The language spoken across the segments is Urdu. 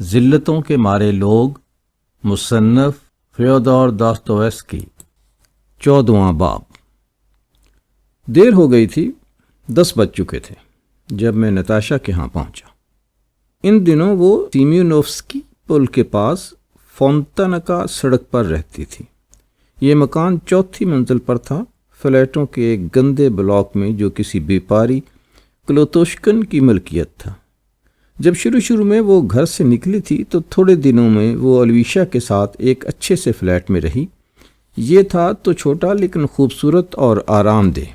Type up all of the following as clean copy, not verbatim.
ذلتوں کے مارے لوگ، مصنف فیودور داستویسکی، 14واں باب۔ دیر ہو گئی تھی، 10 بج چکے تھے جب میں نتاشا کے ہاں پہنچا۔ ان دنوں وہ سیمیونوفسکی پل کے پاس فونتانکا سڑک پر رہتی تھی۔ یہ مکان 4تھی منزل پر تھا، فلیٹوں کے ایک گندے بلاک میں جو کسی بیپاری کلوتوشکن کی ملکیت تھا۔ جب شروع میں وہ گھر سے نکلی تھی تو تھوڑے دنوں میں وہ الویشا کے ساتھ ایک اچھے سے فلیٹ میں رہی۔ یہ تھا تو چھوٹا لیکن خوبصورت اور آرام دہ۔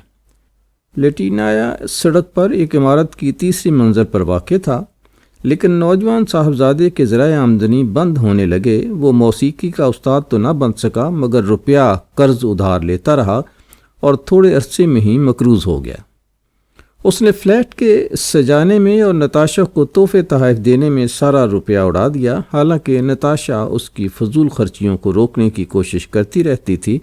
لیٹینایا سڑک پر ایک عمارت کی 3ری منزل پر واقع تھا، لیکن نوجوان صاحبزادے کے ذرائع آمدنی بند ہونے لگے۔ وہ موسیقی کا استاد تو نہ بن سکا مگر روپیہ قرض ادھار لیتا رہا اور تھوڑے عرصے میں ہی مقروض ہو گیا۔ اس نے فلیٹ کے سجانے میں اور نتاشا کو تحفے تحائف دینے میں سارا روپیہ اڑا دیا۔ حالانکہ نتاشا اس کی فضول خرچیوں کو روکنے کی کوشش کرتی رہتی تھی،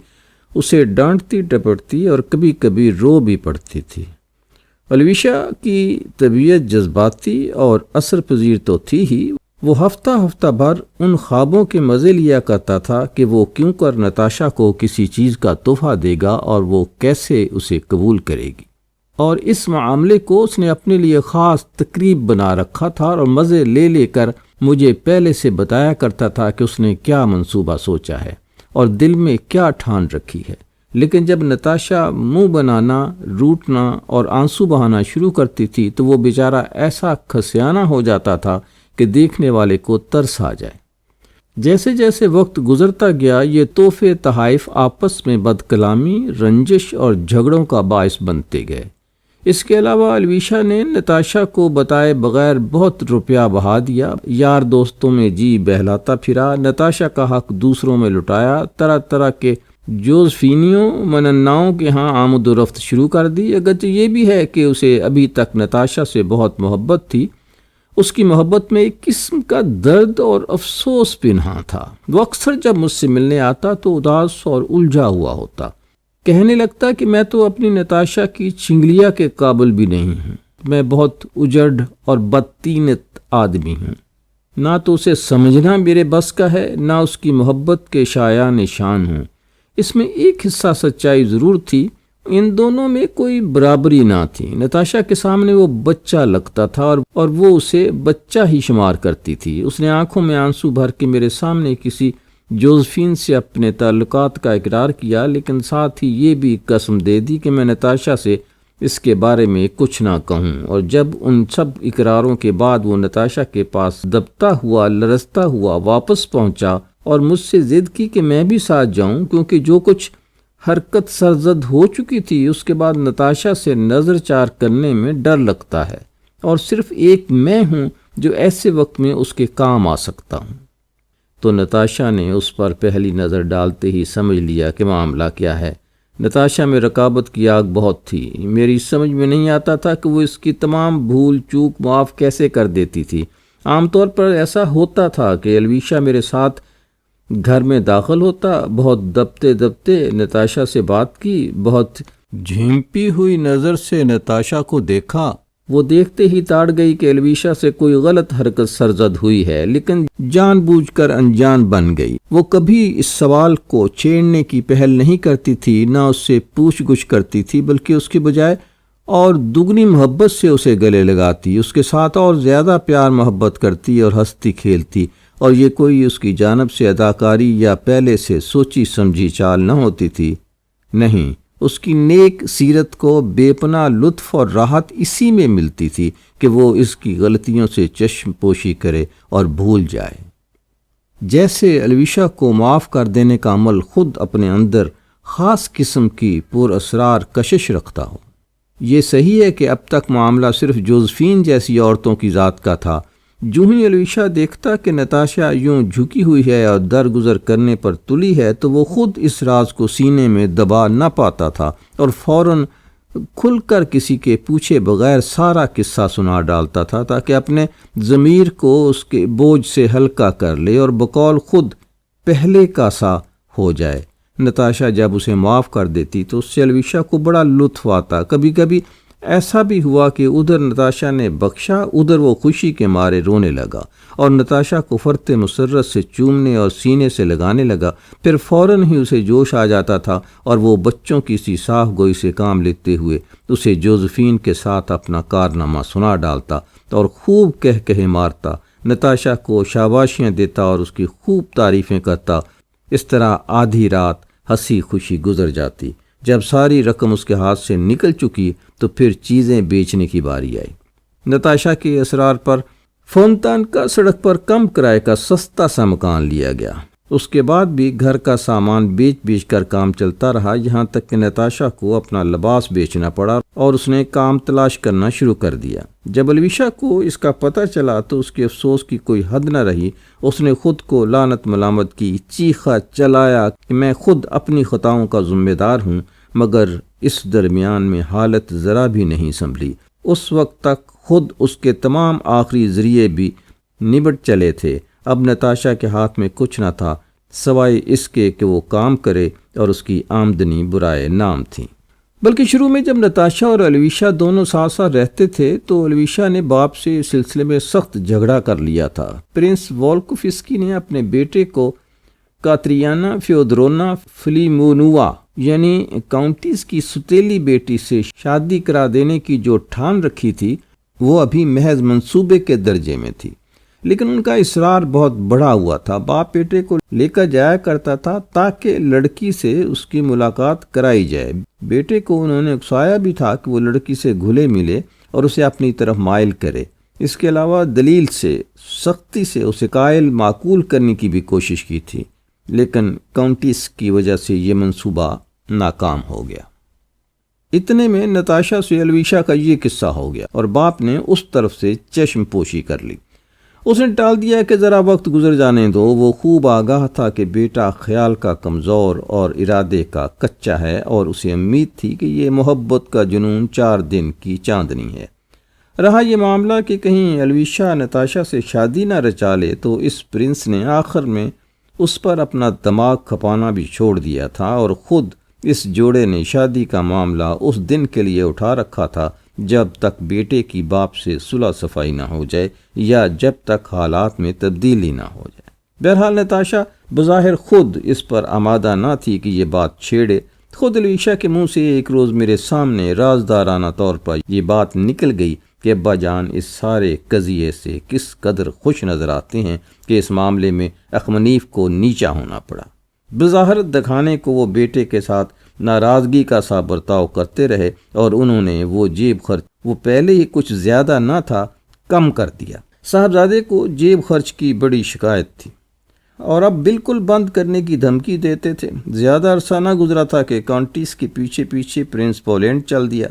اسے ڈانٹتی ڈپٹتی اور کبھی کبھی رو بھی پڑتی تھی۔ الویشا کی طبیعت جذباتی اور اثر پذیر تو تھی ہی، وہ ہفتہ بھر ان خوابوں کے مزے لیا کرتا تھا کہ وہ کیوں کر نتاشا کو کسی چیز کا تحفہ دے گا اور وہ کیسے اسے قبول کرے گی۔ اور اس معاملے کو اس نے اپنے لیے خاص تقریب بنا رکھا تھا اور مزے لے کر مجھے پہلے سے بتایا کرتا تھا کہ اس نے کیا منصوبہ سوچا ہے اور دل میں کیا ٹھان رکھی ہے۔ لیکن جب نتاشا منہ بنانا، روٹنا اور آنسو بہانا شروع کرتی تھی تو وہ بیچارہ ایسا کھسیانہ ہو جاتا تھا کہ دیکھنے والے کو ترس آ جائے۔ جیسے جیسے وقت گزرتا گیا یہ تحفے تحائف آپس میں بد کلامی، رنجش اور جھگڑوں کا باعث بنتے گئے۔ اس کے علاوہ الویشا نے نتاشا کو بتائے بغیر بہت روپیہ بہا دیا، یار دوستوں میں جی بہلاتا پھرا، نتاشا کا حق دوسروں میں لٹایا، طرح طرح کے جوزفینیوں منناؤں کے ہاں آمد و رفت شروع کر دی۔ اگرچہ یہ بھی ہے کہ اسے ابھی تک نتاشا سے بہت محبت تھی، اس کی محبت میں ایک قسم کا درد اور افسوس پنہاں تھا۔ وہ اکثر جب مجھ سے ملنے آتا تو اداس اور الجھا ہوا ہوتا، کہنے لگتا کہ میں تو اپنی نتاشا کی چنگلیا کے قابل بھی نہیں ہوں، میں بہت اجڑ اور بدطینت آدمی ہوں، نہ تو اسے سمجھنا میرے بس کا ہے نہ اس کی محبت کے شایع نشان ہوں۔ اس میں ایک حصہ سچائی ضرور تھی، ان دونوں میں کوئی برابری نہ تھی۔ نتاشا کے سامنے وہ بچہ لگتا تھا اور وہ اسے بچہ ہی شمار کرتی تھی۔ اس نے آنکھوں میں آنسو بھر کے میرے سامنے کسی جوزفین سے اپنے تعلقات کا اقرار کیا، لیکن ساتھ ہی یہ بھی قسم دے دی کہ میں نتاشا سے اس کے بارے میں کچھ نہ کہوں۔ اور جب ان سب اقراروں کے بعد وہ نتاشا کے پاس دبتا ہوا، لرزتا ہوا واپس پہنچا اور مجھ سے ضد کی کہ میں بھی ساتھ جاؤں، کیونکہ جو کچھ حرکت سرزد ہو چکی تھی اس کے بعد نتاشا سے نظر چار کرنے میں ڈر لگتا ہے، اور صرف ایک میں ہوں جو ایسے وقت میں اس کے کام آ سکتا ہوں۔ تو نتاشا نے اس پر پہلی نظر ڈالتے ہی سمجھ لیا کہ معاملہ کیا ہے۔ نتاشا میں رقابت کی آگ بہت تھی، میری سمجھ میں نہیں آتا تھا کہ وہ اس کی تمام بھول چوک معاف کیسے کر دیتی تھی۔ عام طور پر ایسا ہوتا تھا کہ الویشا میرے ساتھ گھر میں داخل ہوتا، بہت دبتے نتاشا سے بات کی، بہت جھیمپی ہوئی نظر سے نتاشا کو دیکھا۔ وہ دیکھتے ہی تاڑ گئی کہ الویشا سے کوئی غلط حرکت سرزد ہوئی ہے، لیکن جان بوجھ کر انجان بن گئی۔ وہ کبھی اس سوال کو چھیڑنے کی پہل نہیں کرتی تھی، نہ اس سے پوچھ گچھ کرتی تھی، بلکہ اس کے بجائے اور دگنی محبت سے اسے گلے لگاتی، اس کے ساتھ اور زیادہ پیار محبت کرتی اور ہنستی کھیلتی۔ اور یہ کوئی اس کی جانب سے اداکاری یا پہلے سے سوچی سمجھی چال نہ ہوتی تھی، نہیں، اس کی نیک سیرت کو بے پناہ لطف اور راحت اسی میں ملتی تھی کہ وہ اس کی غلطیوں سے چشم پوشی کرے اور بھول جائے۔ جیسے الویشا کو معاف کر دینے کا عمل خود اپنے اندر خاص قسم کی پر اسرار کشش رکھتا ہو۔ یہ صحیح ہے کہ اب تک معاملہ صرف جوزفین جیسی عورتوں کی ذات کا تھا۔ جو ہی الویشا دیکھتا کہ نتاشا یوں جھکی ہوئی ہے اور درگزر کرنے پر تلی ہے تو وہ خود اس راز کو سینے میں دبا نہ پاتا تھا اور فوراً کھل کر کسی کے پوچھے بغیر سارا قصہ سنا ڈالتا تھا تاکہ اپنے ضمیر کو اس کے بوجھ سے ہلکا کر لے اور بقول خود پہلے کا سا ہو جائے۔ نتاشا جب اسے معاف کر دیتی تو اس سے الویشا کو بڑا لطف آتا، کبھی کبھی ایسا بھی ہوا کہ ادھر نتاشا نے بخشا، ادھر وہ خوشی کے مارے رونے لگا اور نتاشا کو فرط مسرت سے چومنے اور سینے سے لگانے لگا۔ پھر فوراً ہی اسے جوش آ جاتا تھا اور وہ بچوں کی سی صاف گوئی سے کام لیتے ہوئے اسے جوزفین کے ساتھ اپنا کارنامہ سنا ڈالتا اور خوب کہہ مارتا، نتاشا کو شاباشیاں دیتا اور اس کی خوب تعریفیں کرتا۔ اس طرح آدھی رات ہنسی خوشی گزر جاتی۔ جب ساری رقم اس کے ہاتھ سے نکل چکی تو پھر چیزیں بیچنے کی باری آئی۔ نتاشا کے اصرار پر فونتان کا سڑک پر کم کرائے کا سستا سا مکان لیا گیا۔ اس کے بعد بھی گھر کا سامان بیچ کر کام چلتا رہا، یہاں تک کہ نتاشا کو اپنا لباس بیچنا پڑا اور اس نے کام تلاش کرنا شروع کر دیا۔ جب الویشا کو اس کا پتہ چلا تو اس کے افسوس کی کوئی حد نہ رہی۔ اس نے خود کو لعنت ملامت کی، چیخا چلایا کہ میں خود اپنی خطاؤں کا ذمہ دار ہوں، مگر اس درمیان میں حالت ذرا بھی نہیں سنبھلی۔ اس وقت تک خود اس کے تمام آخری ذریعے بھی نبٹ چلے تھے۔ اب نتاشا کے ہاتھ میں کچھ نہ تھا سوائے اس کے کہ وہ کام کرے، اور اس کی آمدنی برائے نام تھی۔ بلکہ شروع میں جب نتاشا اور الویشا دونوں ساتھ ساتھ رہتے تھے تو الویشا نے باپ سے اس سلسلے میں سخت جھگڑا کر لیا تھا۔ پرنس وولکوفسکی نے اپنے بیٹے کو کاتریانا فیودورونا فلیمونووا یعنی کاؤنٹیس کی ستیلی بیٹی سے شادی کرا دینے کی جو ٹھان رکھی تھی وہ ابھی محض منصوبے کے درجے میں تھی، لیکن ان کا اصرار بہت بڑا ہوا تھا۔ باپ بیٹے کو لے کر جایا کرتا تھا تاکہ لڑکی سے اس کی ملاقات کرائی جائے۔ بیٹے کو انہوں نے اکسایا بھی تھا کہ وہ لڑکی سے گھلے ملے اور اسے اپنی طرف مائل کرے۔ اس کے علاوہ دلیل سے، سختی سے اسے قائل معقول کرنے کی بھی کوشش کی تھی، لیکن کاؤنٹیس کی وجہ سے یہ منصوبہ ناکام ہو گیا۔ اتنے میں نتاشا سے الویشا کا یہ قصہ ہو گیا اور باپ نے اس طرف سے چشم پوشی کر لی۔ اس نے ٹال دیا کہ ذرا وقت گزر جانے دو۔ وہ خوب آگاہ تھا کہ بیٹا خیال کا کمزور اور ارادے کا کچا ہے، اور اسے امید تھی کہ یہ محبت کا جنون 4 دن کی چاندنی ہے۔ رہا یہ معاملہ کہ کہیں الویشا نتاشا سے شادی نہ رچا لے تو اس پرنس نے آخر میں اس پر اپنا دماغ کھپانا بھی چھوڑ دیا تھا، اور خود اس جوڑے نے شادی کا معاملہ اس دن کے لیے اٹھا رکھا تھا جب تک بیٹے کی باپ سے صلح صفائی نہ ہو جائے یا جب تک حالات میں تبدیلی نہ ہو جائے۔ بہرحال نتاشا بظاہر خود اس پر آمادہ نہ تھی کہ یہ بات چھیڑے۔ خود الویشا کے منہ سے ایک روز میرے سامنے رازدارانہ طور پر یہ بات نکل گئی کہ ابا جان اس سارے قضیے سے کس قدر خوش نظر آتے ہیں کہ اس معاملے میں اخمنیف کو نیچا ہونا پڑا۔ بظاہر دکھانے کو وہ بیٹے کے ساتھ ناراضگی کا سا برتاؤ کرتے رہے، اور انہوں نے وہ جیب خرچ وہ پہلے ہی کچھ زیادہ نہ تھا کم کر دیا۔ صاحبزادے کو جیب خرچ کی بڑی شکایت تھی اور اب بالکل بند کرنے کی دھمکی دیتے تھے۔ زیادہ عرصہ نہ گزرا تھا کہ کاؤنٹیس کے پیچھے پرنس پولینڈ چل دیا۔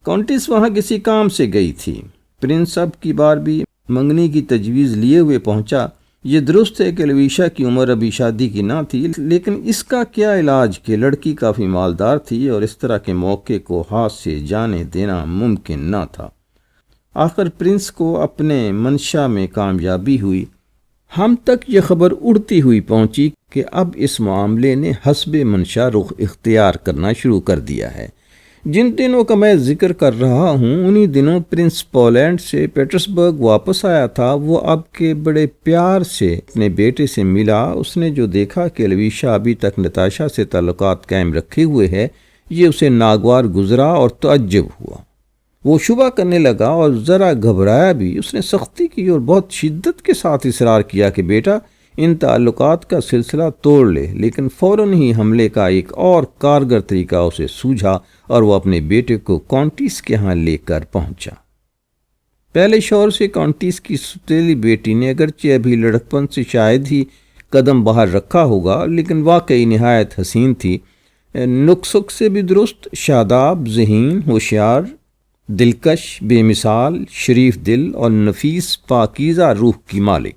کاؤنٹیس وہاں کسی کام سے گئی تھی۔ پرنس اب کی بار بھی منگنی کی تجویز لیے ہوئے پہنچا۔ یہ درست ہے کہ الویشا کی عمر ابھی شادی کی نہ تھی، لیکن اس کا کیا علاج کہ لڑکی کافی مالدار تھی اور اس طرح کے موقع کو ہاتھ سے جانے دینا ممکن نہ تھا۔ آخر پرنس کو اپنے منشا میں کامیابی ہوئی۔ ہم تک یہ خبر اڑتی ہوئی پہنچی کہ اب اس معاملے نے حسب منشا رخ اختیار کرنا شروع کر دیا ہے۔ جن دنوں کا میں ذکر کر رہا ہوں انہی دنوں پرنس پولینڈ سے پیٹرسبرگ واپس آیا تھا۔ وہ اب کے بڑے پیار سے اپنے بیٹے سے ملا۔ اس نے جو دیکھا کہ الویشا ابھی تک نتاشا سے تعلقات قائم رکھے ہوئے ہے، یہ اسے ناگوار گزرا اور تعجب ہوا۔ وہ شبہ کرنے لگا اور ذرا گھبرایا بھی۔ اس نے سختی کی اور بہت شدت کے ساتھ اصرار کیا کہ بیٹا ان تعلقات کا سلسلہ توڑ لے، لیکن فوراً ہی حملے کا ایک اور کارگر طریقہ اسے سوجھا اور وہ اپنے بیٹے کو کاؤنٹیس کے ہاں لے کر پہنچا۔ پہلے شوہر سے کاؤنٹیس کی ستیلی بیٹی نے اگرچہ ابھی لڑکپن سے شاید ہی قدم باہر رکھا ہوگا، لیکن واقعی نہایت حسین تھی۔ نقص سے بھی درست، شاداب، ذہین، ہوشیار، دلکش، بے مثال، شریف دل اور نفیس پاکیزہ روح کی مالک۔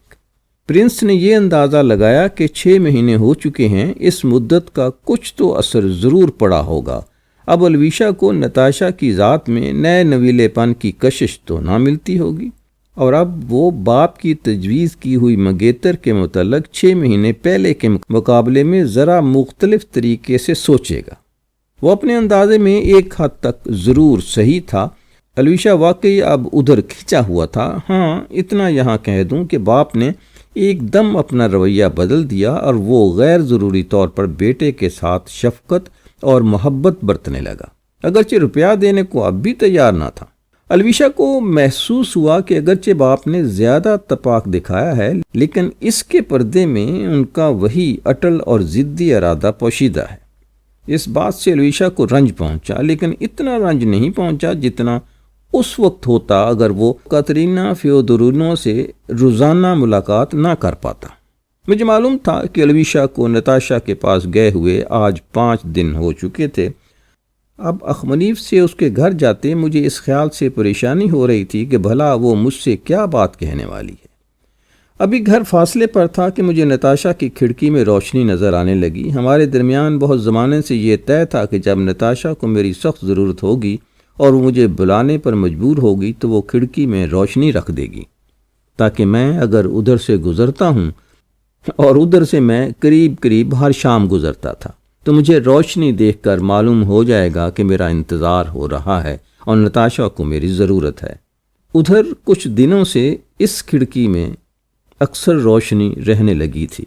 پرنس نے یہ اندازہ لگایا کہ 6 مہینے ہو چکے ہیں، اس مدت کا کچھ تو اثر ضرور پڑا ہوگا۔ اب الویشا کو نتاشا کی ذات میں نئے نویلے پن کی کشش تو نہ ملتی ہوگی، اور اب وہ باپ کی تجویز کی ہوئی منگیتر کے متعلق 6 مہینے پہلے کے مقابلے میں ذرا مختلف طریقے سے سوچے گا۔ وہ اپنے اندازے میں ایک حد تک ضرور صحیح تھا، الویشا واقعی اب ادھر کھینچا ہوا تھا۔ ہاں اتنا یہاں کہہ دوں کہ باپ نے ایک دم اپنا رویہ بدل دیا اور وہ غیر ضروری طور پر بیٹے کے ساتھ شفقت اور محبت برتنے لگا، اگرچہ روپیہ دینے کو اب بھی تیار نہ تھا۔ الویشا کو محسوس ہوا کہ اگرچہ باپ نے زیادہ تپاک دکھایا ہے، لیکن اس کے پردے میں ان کا وہی اٹل اور ضدی ارادہ پوشیدہ ہے۔ اس بات سے الویشا کو رنج پہنچا، لیکن اتنا رنج نہیں پہنچا جتنا اس وقت ہوتا اگر وہ کاترینا فیودورونا سے روزانہ ملاقات نہ کر پاتا۔ مجھے معلوم تھا کہ الویشا کو نتاشا کے پاس گئے ہوئے آج 5 دن ہو چکے تھے۔ اب اخمنیف سے اس کے گھر جاتے مجھے اس خیال سے پریشانی ہو رہی تھی کہ بھلا وہ مجھ سے کیا بات کہنے والی ہے۔ ابھی گھر فاصلے پر تھا کہ مجھے نتاشا کی کھڑکی میں روشنی نظر آنے لگی۔ ہمارے درمیان بہت زمانے سے یہ طے تھا کہ جب نتاشا کو میری سخت ضرورت ہوگی اور وہ مجھے بلانے پر مجبور ہوگی تو وہ کھڑکی میں روشنی رکھ دے گی، تاکہ میں اگر ادھر سے گزرتا ہوں، اور ادھر سے میں قریب ہر شام گزرتا تھا، تو مجھے روشنی دیکھ کر معلوم ہو جائے گا کہ میرا انتظار ہو رہا ہے اور نتاشا کو میری ضرورت ہے۔ ادھر کچھ دنوں سے اس کھڑکی میں اکثر روشنی رہنے لگی تھی۔